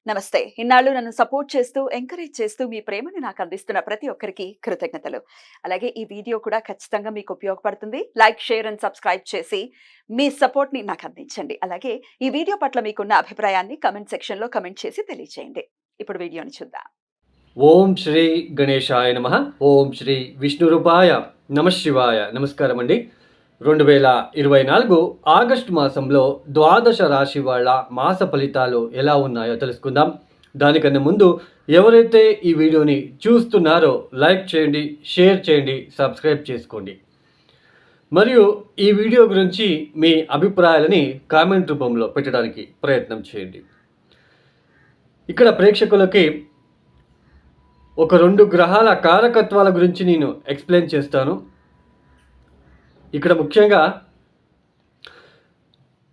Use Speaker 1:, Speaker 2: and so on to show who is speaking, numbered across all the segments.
Speaker 1: నమస్తే. ఇన్నాళ్ళు నన్ను సపోర్ట్ చేస్తూ, ఎంకరేజ్ చేస్తూ మీ ప్రేమని నాకు అందిస్తున్న ప్రతి ఒక్కరికి కృతజ్ఞతలు. అలాగే ఈ వీడియో కూడా ఖచ్చితంగా మీకు ఉపయోగపడుతుంది. లైక్, షేర్ అండ్ సబ్స్క్రైబ్ చేసి మీ సపోర్ట్‌ని నాకు అందించండి. అలాగే ఈ వీడియో పట్ల మీకున్న అభిప్రాయాన్ని కామెంట్ సెక్షన్‌లో కామెంట్ చేసి తెలియజేయండి. ఇప్పుడు వీడియోని చూద్దాం.
Speaker 2: ఓం శ్రీ గణేశాయ నమః. ఓం శ్రీ విష్ణురూపాయ నమఃశివాయ. నమస్కారం అండి. 2024 ఆగస్టు మాసంలో ద్వాదశ రాశి వాళ్ళ మాస ఫలితాలు ఎలా ఉన్నాయో తెలుసుకుందాం. దానికన్నా ముందు ఎవరైతే ఈ వీడియోని చూస్తున్నారో లైక్ చేయండి, షేర్ చేయండి, సబ్స్క్రైబ్ చేసుకోండి. మరియు ఈ వీడియో గురించి మీ అభిప్రాయాలని కామెంట్ రూపంలో పెట్టడానికి ప్రయత్నం చేయండి. ఇక్కడ ప్రేక్షకులకి ఒక 2 గ్రహాల కారకత్వాల గురించి నేను ఎక్స్ప్లెయిన్ చేస్తాను. ఇక్కడ ముఖ్యంగా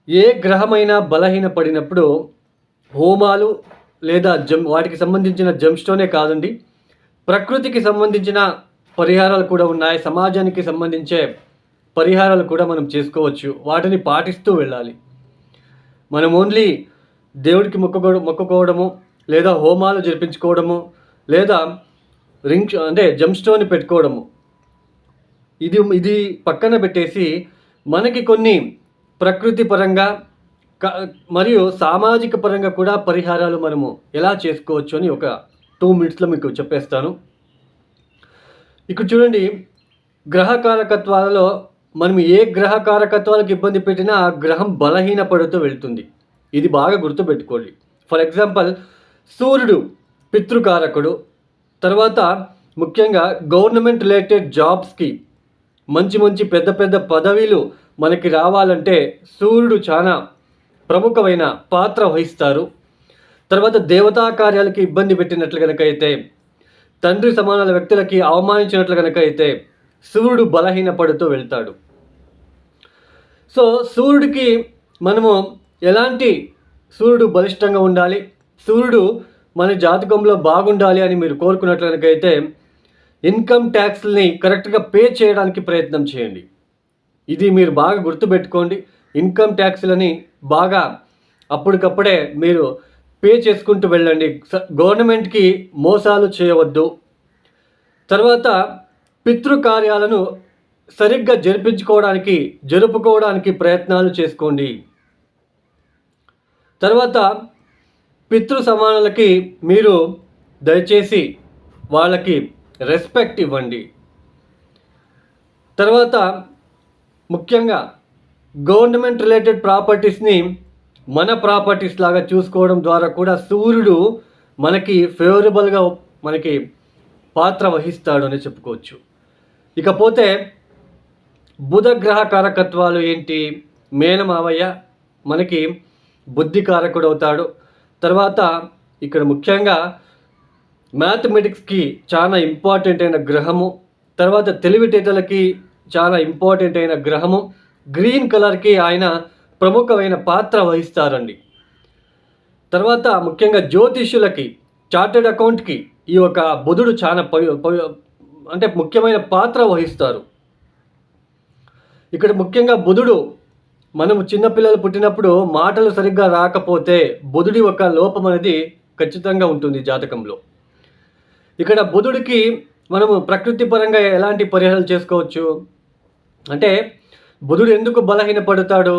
Speaker 2: ఏ గ్రహమైనా బలహీనపడినప్పుడు హోమాలు లేదా వాటికి సంబంధించిన జమ్స్టోనే కాదండి, ప్రకృతికి సంబంధించిన పరిహారాలు కూడా ఉన్నాయి. సమాజానికి సంబంధించే పరిహారాలు కూడా మనం చేసుకోవచ్చు. వాటిని పాటిస్తూ వెళ్ళాలి. మనం ఓన్లీ దేవుడికి మొక్కుకోవడము లేదా హోమాలు జరిపించుకోవడము లేదా జమ్స్టోన్ పెట్టుకోవడము ఇది పక్కన పెట్టేసి మనకి కొన్ని ప్రకృతి పరంగా మరియు సామాజిక పరంగా కూడా పరిహారాలు మనము ఎలా చేసుకోవచ్చు అని ఒక 2 మినిట్స్లో మీకు చెప్పేస్తాను. ఇక్కడ చూడండి, గ్రహ కారకత్వాలలో మనం ఏ గ్రహ కారకత్వాలకు ఇబ్బంది పెట్టినా ఆ గ్రహం బలహీనపడుతూ వెళ్తుంది. ఇది బాగా గుర్తుపెట్టుకోండి. ఫర్ ఎగ్జాంపుల్, సూర్యుడు పితృకారకుడు. తర్వాత ముఖ్యంగా గవర్నమెంట్ రిలేటెడ్ జాబ్స్కి మంచి పెద్ద పదవిలు మనకి రావాలంటే సూర్యుడు చాలా ప్రముఖమైన పాత్ర వహిస్తారు. తర్వాత దేవతా కార్యాలకి ఇబ్బంది పెట్టినట్లు కనుక అయితే, తండ్రి సమానాల వ్యక్తులకి అవమానించినట్లు కనుక అయితే సూర్యుడు బలహీనపడుతూ వెళ్తాడు. సో సూర్యుడికి మనము సూర్యుడు బలిష్టంగా ఉండాలి, సూర్యుడు మన జాతకంలో బాగుండాలి అని మీరు కోరుకున్నట్లు కనుకైతే ఇన్కమ్ ట్యాక్స్ని కరెక్ట్గా పే చేయడానికి ప్రయత్నం చేయండి. ఇది మీరు బాగా గుర్తుపెట్టుకోండి. ఇన్కమ్ ట్యాక్స్లని బాగా అప్పటికప్పుడే మీరు పే చేసుకుంటూ వెళ్ళండి. గవర్నమెంట్కి మోసాలు చేయవద్దు. తర్వాత పితృకార్యాలను సరిగ్గా జరుపుకోవడానికి ప్రయత్నాలు చేసుకోండి. తర్వాత పితృ సమానులకి మీరు దయచేసి వాళ్ళకి రెస్పెక్ట్ ఇవ్వండి. తర్వాత ముఖ్యంగా గవర్నమెంట్ రిలేటెడ్ ప్రాపర్టీస్ని మన ప్రాపర్టీస్ లాగా చూసుకోవడం ద్వారా కూడా సూర్యుడు మనకి ఫేవరబుల్గా మనకి పాత్ర వహిస్తాడు అని చెప్పుకోవచ్చు. ఇకపోతే బుధ గ్రహ కారకత్వాలు ఏంటి? మేనమావయ్య మనకి బుద్ధి కారకుడు అవుతాడు. తర్వాత ఇక్కడ ముఖ్యంగా మ్యాథమెటిక్స్కి చాలా ఇంపార్టెంట్ అయిన గ్రహము. తర్వాత తెలివితేటలకి చాలా ఇంపార్టెంట్ అయిన గ్రహము. గ్రీన్ కలర్కి ఆయన ప్రముఖమైన పాత్ర వహిస్తారండి. తర్వాత ముఖ్యంగా జ్యోతిష్యులకి, చార్టెడ్ అకౌంట్కి ఈ యొక్క బుధుడు చాలా ముఖ్యమైన పాత్ర వహిస్తారు. ఇక్కడ ముఖ్యంగా బుధుడు, మనము చిన్నపిల్లలు పుట్టినప్పుడు మాటలు సరిగ్గా రాకపోతే బుధుడి ఒక లోపం అనేది ఖచ్చితంగా ఉంటుంది జాతకంలో. ఇక్కడ బుధుడికి మనము ప్రకృతి పరంగా ఎలాంటి పరిహారాలు చేసుకోవచ్చు అంటే, బుధుడు ఎందుకు బలహీనపడతాడు?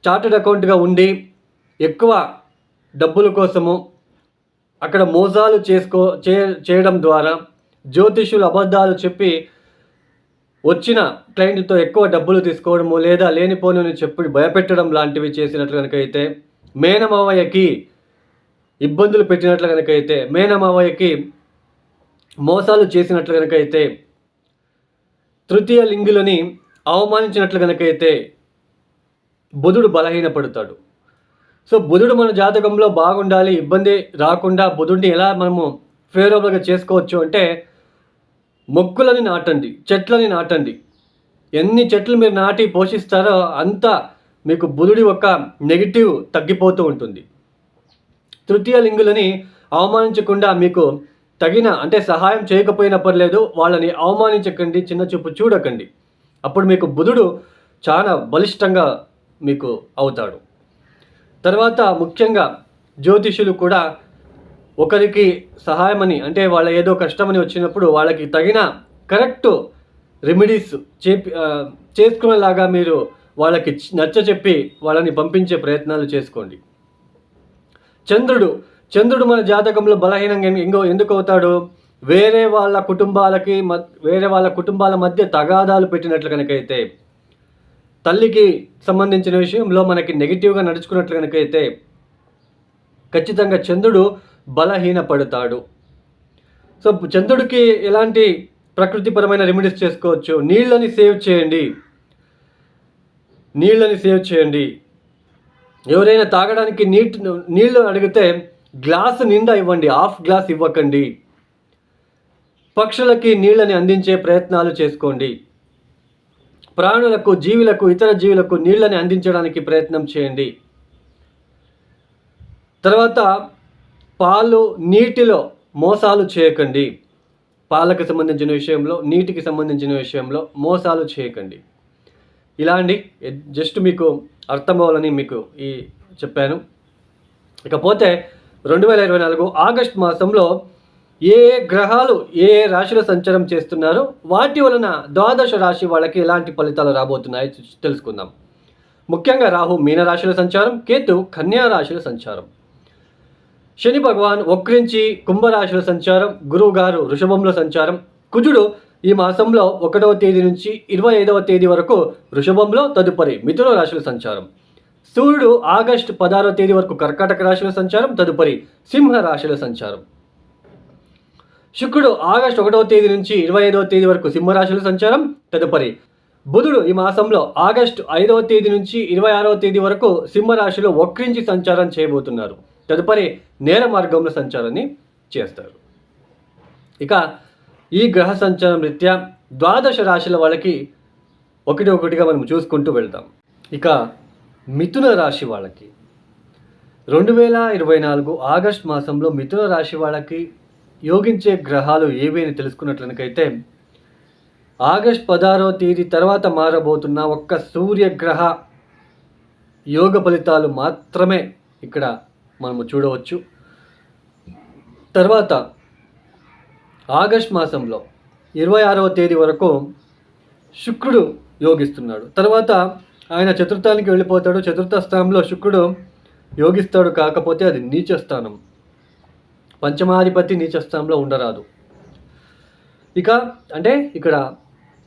Speaker 2: చార్టెడ్ అకౌంట్గా ఉండి ఎక్కువ డబ్బుల కోసము అక్కడ మోసాలు చేయడం ద్వారా, జ్యోతిష్యులు అబద్ధాలు చెప్పి వచ్చిన క్లయింట్తో ఎక్కువ డబ్బులు తీసుకోవడము లేదా లేనిపోని చెప్పి భయపెట్టడం లాంటివి చేసినట్లు కనుకైతే, మేనమావయ్యకి ఇబ్బందులు పెట్టినట్లు కనుకైతే, మేనమావయ్యకి మోసాలు చేసినట్లు కనుకైతే, తృతీయ లింగులని అవమానించినట్లు కనుకైతే బుధుడు బలహీనపడతాడు. సో బుధుడు మన జాతకంలో బాగుండాలి, ఇబ్బంది రాకుండా బుధుడిని ఎలా మనము ఫేవరబుల్గా చేసుకోవచ్చు అంటే, మొక్కలని నాటండి, చెట్లని నాటండి. ఎన్ని చెట్లు మీరు నాటి పోషిస్తారో అంత మీకు బుధుడి యొక్క నెగిటివ్ తగ్గిపోతూ ఉంటుంది. తృతీయ లింగులని అవమానించకుండా మీకు తగిన సహాయం చేయకపోయినా పర్లేదు, వాళ్ళని అవమానించకండి, చిన్న చూపు చూడకండి. అప్పుడు మీకు బుధుడు చాలా బలిష్టంగా మీకు అవుతాడు. తర్వాత ముఖ్యంగా జ్యోతిషులు కూడా ఒకరికి సహాయమని, అంటే వాళ్ళ ఏదో కష్టమని వచ్చినప్పుడు వాళ్ళకి తగిన కరెక్ట్ రెమెడీస్ చేసుకునేలాగా మీరు వాళ్ళకి నచ్చ చెప్పి వాళ్ళని పంపించే ప్రయత్నాలు చేసుకోండి. చంద్రుడు మన జాతకంలో బలహీనంగా ఎందుకు అవుతాడు? వేరే వాళ్ళ కుటుంబాల మధ్య తగాదాలు పెట్టినట్లు కనుకైతే, తల్లికి సంబంధించిన విషయంలో మనకి నెగిటివ్గా నడుచుకున్నట్లు కనుకైతే ఖచ్చితంగా చంద్రుడు బలహీనపడతాడు. సో చంద్రుడికి ఎలాంటి ప్రకృతిపరమైన రెమెడీస్ చేసుకోవచ్చు? నీళ్ళని సేవ్ చేయండి. ఎవరైనా తాగడానికి నీళ్ళు అడిగితే గ్లాసు నిండా ఇవ్వండి, హాఫ్ గ్లాస్ ఇవ్వకండి. పక్షులకి నీళ్ళని అందించే ప్రయత్నాలు చేసుకోండి. ప్రాణులకు, ఇతర జీవులకు నీళ్ళని అందించడానికి ప్రయత్నం చేయండి. తర్వాత నీటిలో మోసాలు చేయకండి. పాలకు సంబంధించిన విషయంలో, నీటికి సంబంధించిన విషయంలో మోసాలు చేయకండి. ఇలా అండి, జస్ట్ మీకు అర్థం అవ్వాలని మీకు చెప్పాను. ఇకపోతే 2024 ఆగస్ట్ మాసంలో ఏ గ్రహాలు ఏ రాశిలో సంచారం చేస్తున్నారు, వాటి వలన ద్వాదశ రాశి వాళ్ళకి ఎలాంటి ఫలితాలు రాబోతున్నాయో తెలుసుకుందాం. ముఖ్యంగా రాహు మీనరాశిలో సంచారం, కేతు కన్యా రాశిలో సంచారం, శని భగవాన్ వక్రించి కుంభరాశిలో సంచారం, గురువు గారు వృషభంలో సంచారం, కుజుడు ఈ మాసంలో 1వ తేదీ నుంచి 25వ తేదీ వరకు వృషభంలో, తదుపరి మిథున రాశిలో సంచారం, సూర్యుడు ఆగస్టు 16వ తేదీ వరకు కర్కాటక రాశిలో సంచారం, తదుపరి సింహ రాశిలో సంచారం, శుక్రుడు ఆగస్టు 1వ తేదీ నుంచి 25వ తేదీ వరకు సింహరాశిలో సంచారం, తదుపరి బుధుడు ఈ మాసంలో ఆగస్టు 5వ తేదీ నుంచి 26వ తేదీ వరకు సింహరాశిలో వక్రించి సంచారం చేయబోతున్నారు. తదుపరి నేర మార్గంలో సంచారాన్ని చేస్తారు. ఇక ఈ గ్రహ సంచారం రీత్యా ద్వాదశ రాశుల వాళ్ళకి ఒకటిగా మనం చూసుకుంటూ వెళ్తాం. ఇక మిథున రాశి వాళ్ళకి 2024 ఆగస్ట్ మాసంలో మిథున రాశి వాళ్ళకి యోగించే గ్రహాలు ఏవి అని తెలుసుకున్నట్లయితే, ఆగస్ట్ 16వ తేదీ తర్వాత మారబోతున్న ఒక్క సూర్యగ్రహ యోగ ఫలితాలు మాత్రమే ఇక్కడ మనము చూడవచ్చు. తర్వాత ఆగస్ట్ మాసంలో 26వ తేదీ వరకు శుక్రుడు యోగిస్తున్నాడు. తర్వాత ఆయన చతుర్థానికి వెళ్ళిపోతాడు. చతుర్థ స్థానంలో శుక్రుడు యోగిస్తాడు, కాకపోతే అది నీచ స్థానం. పంచమాధిపతి నీచ స్థానంలో ఉండరాదు. ఇక్కడ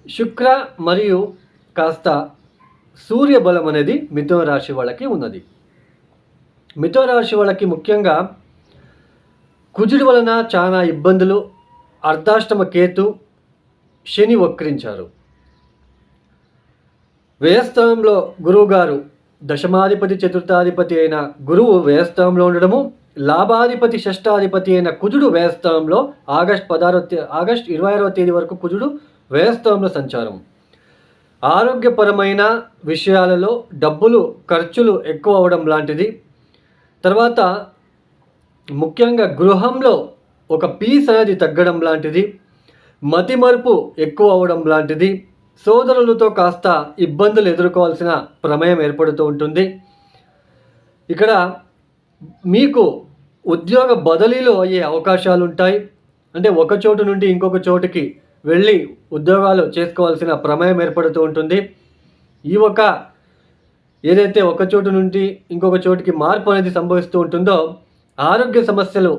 Speaker 2: శుక్ర మరియు కాస్త సూర్య బలం అనేది మిథున రాశి వాళ్ళకి ఉన్నది. మిథున రాశి వాళ్ళకి ముఖ్యంగా కుజుడి వలన చాలా ఇబ్బందులు. అర్ధాష్టమ కేతు, శని వక్రించారు. వ్యయస్థానంలో గురువు గారు, దశమాధిపతి చతుర్థాధిపతి అయిన గురువు వ్యయస్థానంలో ఉండడము, లాభాధిపతి షష్టాధిపతి అయిన కుజుడు వ్యయస్థానంలో ఆగస్ట్ 26వ తేదీ వరకు కుజుడు వ్యయస్థానంలో సంచారం. ఆరోగ్యపరమైన విషయాలలో డబ్బులు ఖర్చులు ఎక్కువ అవడం లాంటిది. తర్వాత ముఖ్యంగా గృహంలో ఒక పీస్ అనేది తగ్గడం లాంటిది, మతిమరుపు ఎక్కువ అవడం లాంటిది, సోదరులతో కాస్త ఇబ్బందులు ఎదుర్కోవాల్సిన ప్రమేయం ఏర్పడుతూ ఉంటుంది. ఇక్కడ మీకు ఉద్యోగ బదిలీలు అయ్యే అవకాశాలు ఉంటాయి. అంటే ఒక చోటు నుండి ఇంకొక చోటుకి వెళ్ళి ఉద్యోగాలు చేసుకోవాల్సిన ప్రమేయం ఏర్పడుతూ ఉంటుంది. ఏదైతే ఒక చోటు నుండి ఇంకొక చోటుకి మార్పు అనేది సంభవిస్తూ ఉంటుందో, ఆరోగ్య సమస్యలు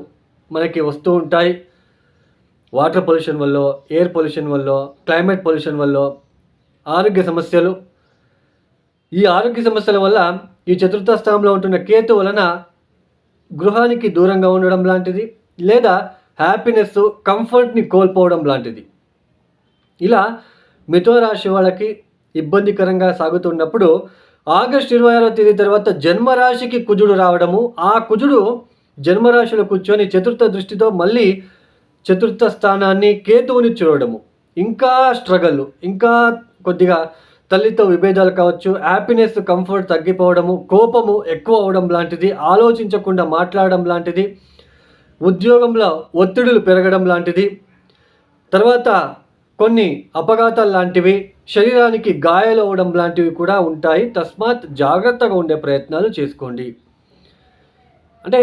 Speaker 2: మనకి వస్తూ ఉంటాయి. వాటర్ పొల్యూషన్ వల్ల, ఎయిర్ పొల్యూషన్ వల్ల, క్లైమేట్ పొల్యూషన్ వల్ల ఆరోగ్య సమస్యలు. ఈ ఆరోగ్య సమస్యల వల్ల ఈ చతుర్థ స్థానంలో ఉంటున్న కేతు వలన గృహానికి దూరంగా ఉండడం లాంటిది, లేదా హ్యాపీనెస్ కంఫర్ట్ని కోల్పోవడం లాంటిది. ఇలా మిథున రాశి వాళ్ళకి ఇబ్బందికరంగా సాగుతున్నప్పుడు ఆగస్టు 26వ తేదీ తర్వాత జన్మరాశికి కుజుడు రావడము, ఆ కుజుడు జన్మరాశిలో కూర్చొని చతుర్థ దృష్టితో మళ్ళీ చతుర్థ స్థానాన్ని కేతువుని చూడడము, ఇంకా స్ట్రగల్, ఇంకా కొద్దిగా తల్లితో విభేదాలు కావచ్చు, హ్యాపీనెస్ కంఫర్ట్ తగ్గిపోవడము, కోపము ఎక్కువ అవడం లాంటిది, ఆలోచించకుండా మాట్లాడడం లాంటిది, ఉద్యోగంలో ఒత్తిడులు పెరగడం లాంటిది, తర్వాత కొన్ని అపఘాతాలు లాంటివి, శరీరానికి గాయాలు అవ్వడం లాంటివి కూడా ఉంటాయి. తస్మాత్ జాగ్రత్తగా ఉండే ప్రయత్నాలు చేసుకోండి. అంటే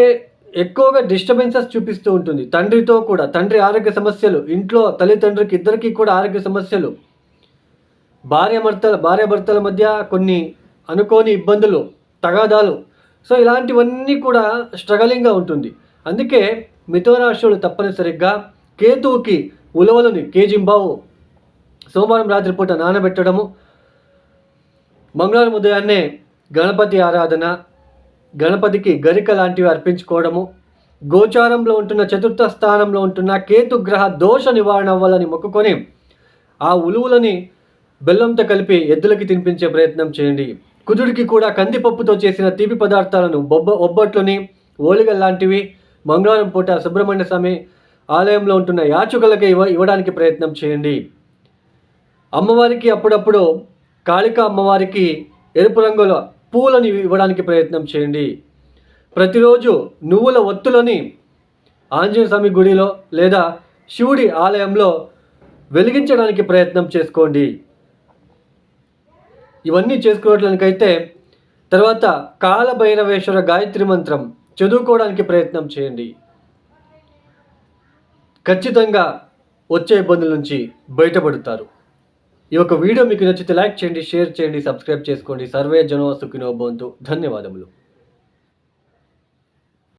Speaker 2: ఎక్కువగా డిస్టర్బెన్సెస్ చూపిస్తూ ఉంటుంది. తండ్రితో కూడా తండ్రి ఆరోగ్య సమస్యలు, ఇంట్లో తల్లిదండ్రులకి ఇద్దరికీ కూడా ఆరోగ్య సమస్యలు, భార్యాభర్తల మధ్య కొన్ని అనుకోని ఇబ్బందులు, తగాదాలు. సో ఇలాంటివన్నీ కూడా స్ట్రగలింగ్గా ఉంటుంది. అందుకే మిథునరాశులు తప్పనిసరిగా కేతువుకి ఉలవలని కేజింబావు సోమవారం రాత్రిపూట నానబెట్టడము, మంగళవారం ఉదయాన్నే గణపతి ఆరాధన, గణపతికి గరిక లాంటివి అర్పించుకోవడము, గోచారంలో ఉంటున్న చతుర్థ స్థానంలో ఉంటున్న కేతుగ్రహ దోష నివారణ అవ్వాలని మొక్కుకొని ఆ ఉలువులని బెల్లంతో కలిపి ఎద్దులకి తినిపించే ప్రయత్నం చేయండి. కుజుడికి కూడా కందిపప్పుతో చేసిన తీపి పదార్థాలను ఒబ్బట్లని, ఓలిగల్ లాంటివి మంగళవారం పూట సుబ్రహ్మణ్య స్వామి ఆలయంలో ఉంటున్న యాచకులకి ఇవ్వడానికి ప్రయత్నం చేయండి. అమ్మవారికి అప్పుడప్పుడు కాళికా అమ్మవారికి ఎరుపు రంగుల పూలని ఇవ్వడానికి ప్రయత్నం చేయండి. ప్రతిరోజు నువ్వుల ఒత్తులని ఆంజనేయ స్వామి గుడిలో లేదా శివుడి ఆలయంలో వెలిగించడానికి ప్రయత్నం చేసుకోండి. ఇవన్నీ చేసుకోవడానికైతే తర్వాత కాలభైరవేశ్వర గాయత్రి మంత్రం చదువుకోవడానికి ప్రయత్నం చేయండి. ఖచ్చితంగా వచ్చే ఇబ్బందుల నుంచి బయటపడతారు. ఈ యొక్క వీడియో మీకు నచ్చితే లైక్ చేయండి, షేర్ చేయండి, సబ్స్క్రైబ్ చేసుకోండి. సర్వే జనో సుఖినో భవంతు. ధన్యవాదములు.